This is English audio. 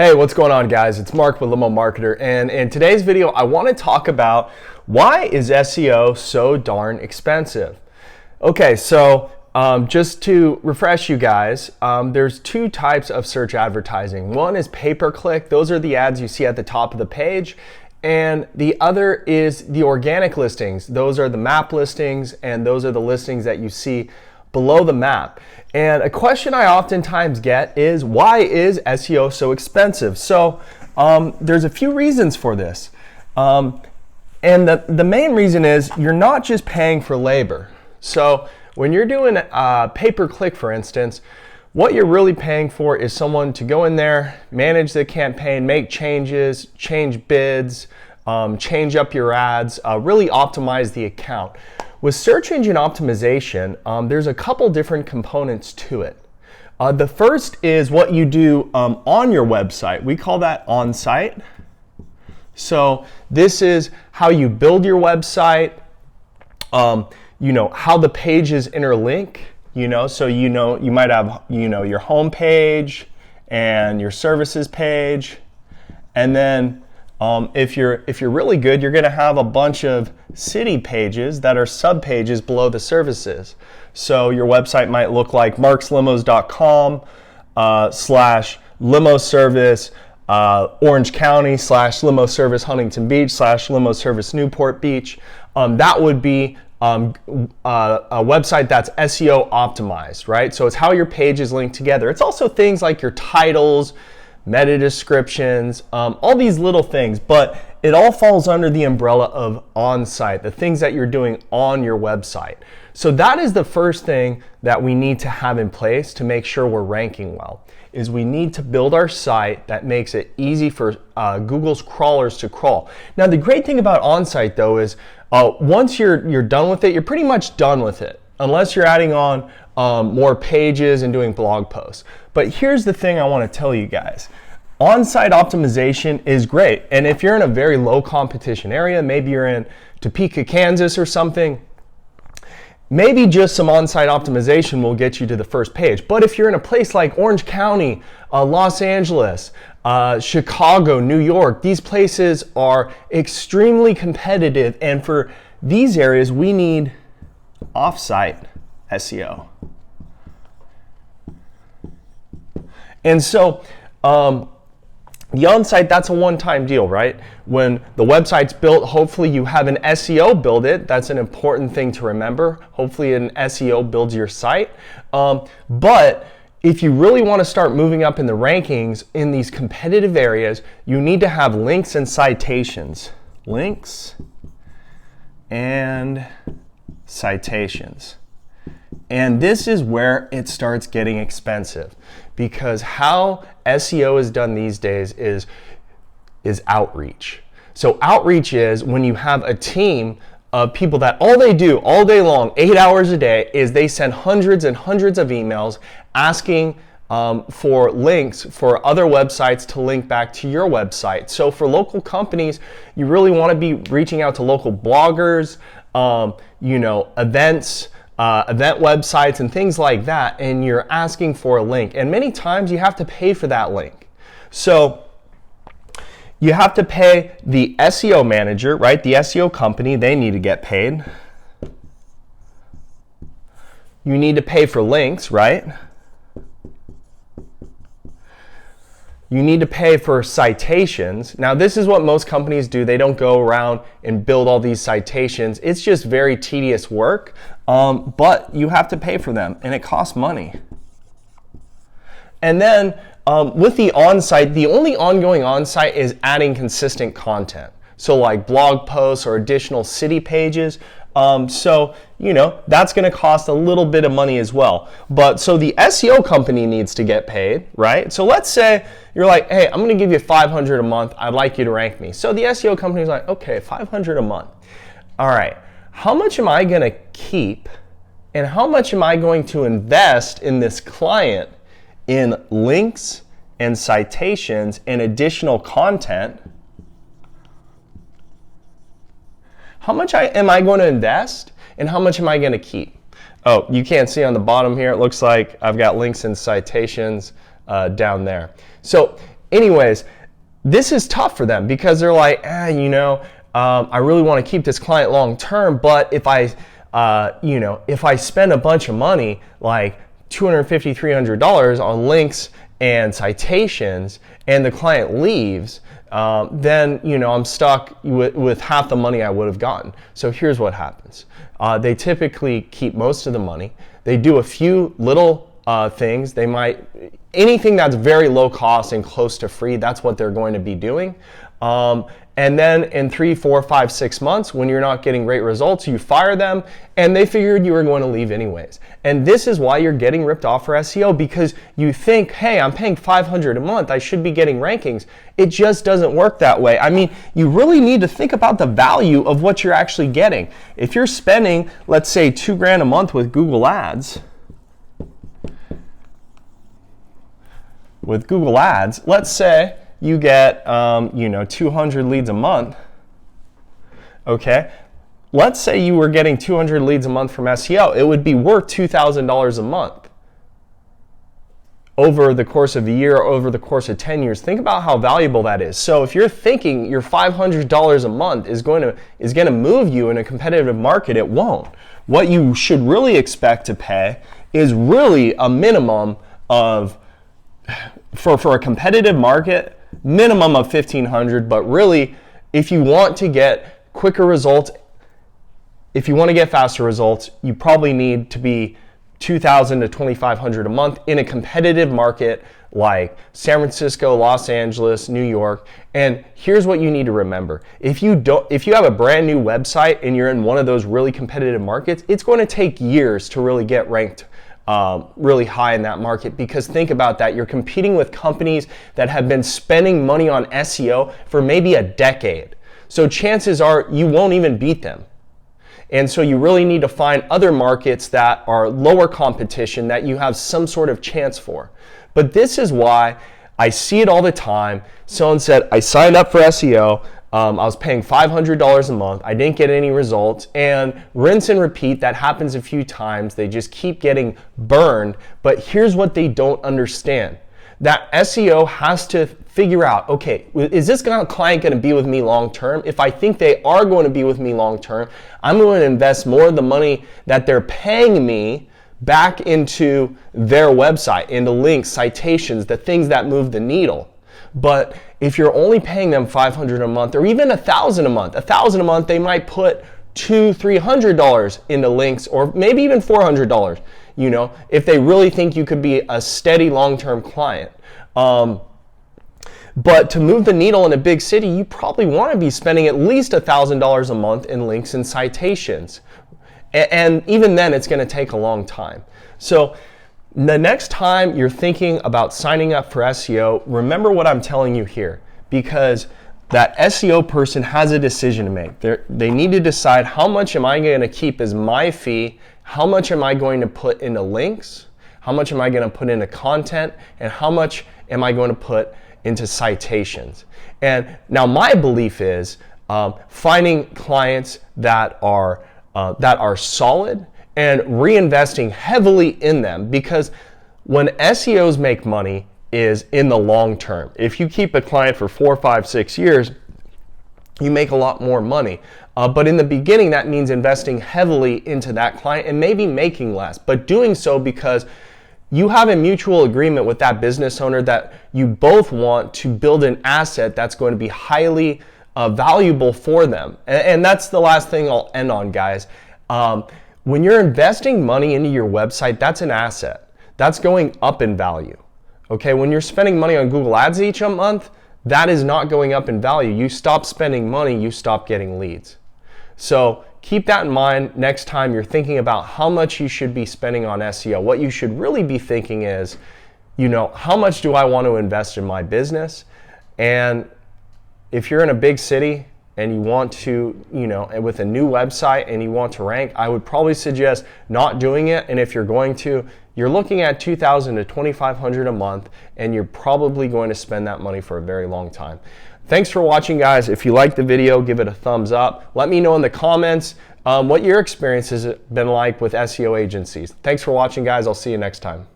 Hey, what's going on, guys? It's Mark with Limo Marketer, and in today's video, I want to talk about why is SEO so darn expensive? Okay, so just to refresh you guys, there's two types of search advertising. One is pay-per-click. Those are the ads you see at the top of the page. And the other is the organic listings. Those are the map listings, and those are the listings that you see below the map. And a question I oftentimes get is, why is SEO so expensive? So there's a few reasons for this. And the main reason is you're not just paying for labor. So when you're doing pay-per-click, for instance, what you're really paying for is someone to go in there, manage the campaign, make changes, change bids, change up your ads, really optimize the account. With search engine optimization, there's a couple different components to it. The first is what you do on your website. We call that on-site. So this is how you build your website, how the pages interlink, so you might have, your home page and your services page. And then if you're really good, you're gonna have a bunch of city pages that are sub-pages below the services. So your website might look like markslimos.com /limo service Orange County /limo service Huntington Beach /limo service Newport Beach. That would be a website that's SEO optimized, right? So it's how your pages link together. It's also things like your titles, meta descriptions, all these little things, but it all falls under the umbrella of on-site, the things that you're doing on your website. So that is the first thing that we need to have in place to make sure we're ranking well, is we need to build our site that makes it easy for Google's crawlers to crawl. Now, the great thing about on-site, though, is once you're done with it, you're pretty much done with it, unless you're adding on more pages and doing blog posts. But here's the thing I want to tell you guys. On-site optimization is great. And if you're in a very low competition area, maybe you're in Topeka, Kansas or something, maybe just some on-site optimization will get you to the first page. But if you're in a place like Orange County, Los Angeles, Chicago, New York, these places are extremely competitive. And for these areas, we need off-site SEO. And so the on-site, that's a one-time deal, right? When the website's built, hopefully you have an SEO build it. That's an important thing to remember. Hopefully an SEO builds your site. But if you really want to start moving up in the rankings in these competitive areas, you need to have links and citations. Links and citations. And this is where it starts getting expensive, because how SEO is done these days is outreach. So outreach is when you have a team of people that all they do all day long, 8 hours a day, is they send hundreds and hundreds of emails asking for links for other websites to link back to your website. So for local companies, you really want to be reaching out to local bloggers, events, event websites and things like that, and you're asking for a link. And many times you have to pay for that link. So you have to pay the SEO manager, right? The SEO company, they need to get paid. You need to pay for links, right? You need to pay for citations. Now, this is what most companies do. They don't go around and build all these citations. It's just very tedious work, but you have to pay for them, and it costs money. And then with the on-site, the only ongoing on-site is adding consistent content. So like blog posts or additional city pages. That's going to cost a little bit of money as well. But so the SEO company needs to get paid, right? So let's say you're like, hey, I'm going to give you $500 a month. I'd like you to rank me. So the SEO company is like, okay, $500 a month. All right, how much am I going to keep, and how much am I going to invest in this client in links and citations and additional content? How much am I going to invest, and how much am I going to keep? Oh, you can't see on the bottom here. It looks like I've got links and citations down there. So anyways, this is tough for them because they're like, I really want to keep this client long term, but if I spend a bunch of money, like $250, $300 on links and citations, and the client leaves, then I'm stuck with half the money I would have gotten. So here's what happens. They typically keep most of the money. They do a few little things. They might, anything that's very low cost and close to free, that's what they're going to be doing. And then in 3, 4, 5, 6 months, when you're not getting great results, you fire them, and they figured you were going to leave anyways. And this is why you're getting ripped off for SEO, because you think, hey, I'm paying $500 a month, I should be getting rankings. It just doesn't work that way. I mean, you really need to think about the value of what you're actually getting. If you're spending, let's say, $2,000 a month with Google Ads, let's say you get 200 leads a month. Okay, let's say you were getting 200 leads a month from SEO. It would be worth $2,000 a month over the course of a year, over the course of 10 years. Think about how valuable that is. So if you're thinking your $500 a month is going to move you in a competitive market, it won't. What you should really expect to pay is really a minimum of, for a competitive market, minimum of $1,500, but really, if you want to get quicker results, if you want to get faster results, you probably need to be $2,000 to $2,500 a month in a competitive market like San Francisco, Los Angeles, New York. And here's what you need to remember. If you have a brand new website and you're in one of those really competitive markets, it's going to take years to really get ranked really high in that market, because think about that. You're competing with companies that have been spending money on SEO for maybe a decade. So chances are you won't even beat them. And so you really need to find other markets that are lower competition that you have some sort of chance for. But this is why I see it all the time. Someone said, I signed up for SEO. I was paying $500 a month. I didn't get any results. And rinse and repeat, that happens a few times. They just keep getting burned. But here's what they don't understand. That SEO has to figure out, okay, is this client going to be with me long term? If I think they are going to be with me long term, I'm going to invest more of the money that they're paying me back into their website, into links, citations, the things that move the needle. But if you're only paying them $500 a month, or even $1,000 a month, $1,000 a month, they might put $200, $300 into links, or maybe even $400. If they really think you could be a steady long-term client. But to move the needle in a big city, you probably want to be spending at least $1,000 a month in links and citations. And even then, it's going to take a long time. So the next time you're thinking about signing up for SEO, remember what I'm telling you here, because that SEO person has a decision to make. They need to decide, how much am I going to keep as my fee? How much am I going to put into links? How much am I going to put into content? And how much am I going to put into citations? And now my belief is finding clients that are solid and reinvesting heavily in them, because when SEOs make money is in the long term. If you keep a client for 4, 5, 6 years, you make a lot more money. But in the beginning, that means investing heavily into that client and maybe making less, but doing so because you have a mutual agreement with that business owner that you both want to build an asset that's going to be highly valuable for them. And that's the last thing I'll end on, guys. When you're investing money into your website, that's an asset. That's going up in value. Okay, when you're spending money on Google Ads each month, that is not going up in value. You stop spending money, you stop getting leads. So keep that in mind next time you're thinking about how much you should be spending on SEO. What you should really be thinking is, how much do I want to invest in my business? And if you're in a big city and you want to, with a new website and you want to rank, I would probably suggest not doing it. And if you're going to, you're looking at $2,000 to $2,500 a month, and you're probably going to spend that money for a very long time. Thanks for watching, guys. If you liked the video, give it a thumbs up. Let me know in the comments what your experience has been like with SEO agencies. Thanks for watching, guys. I'll see you next time.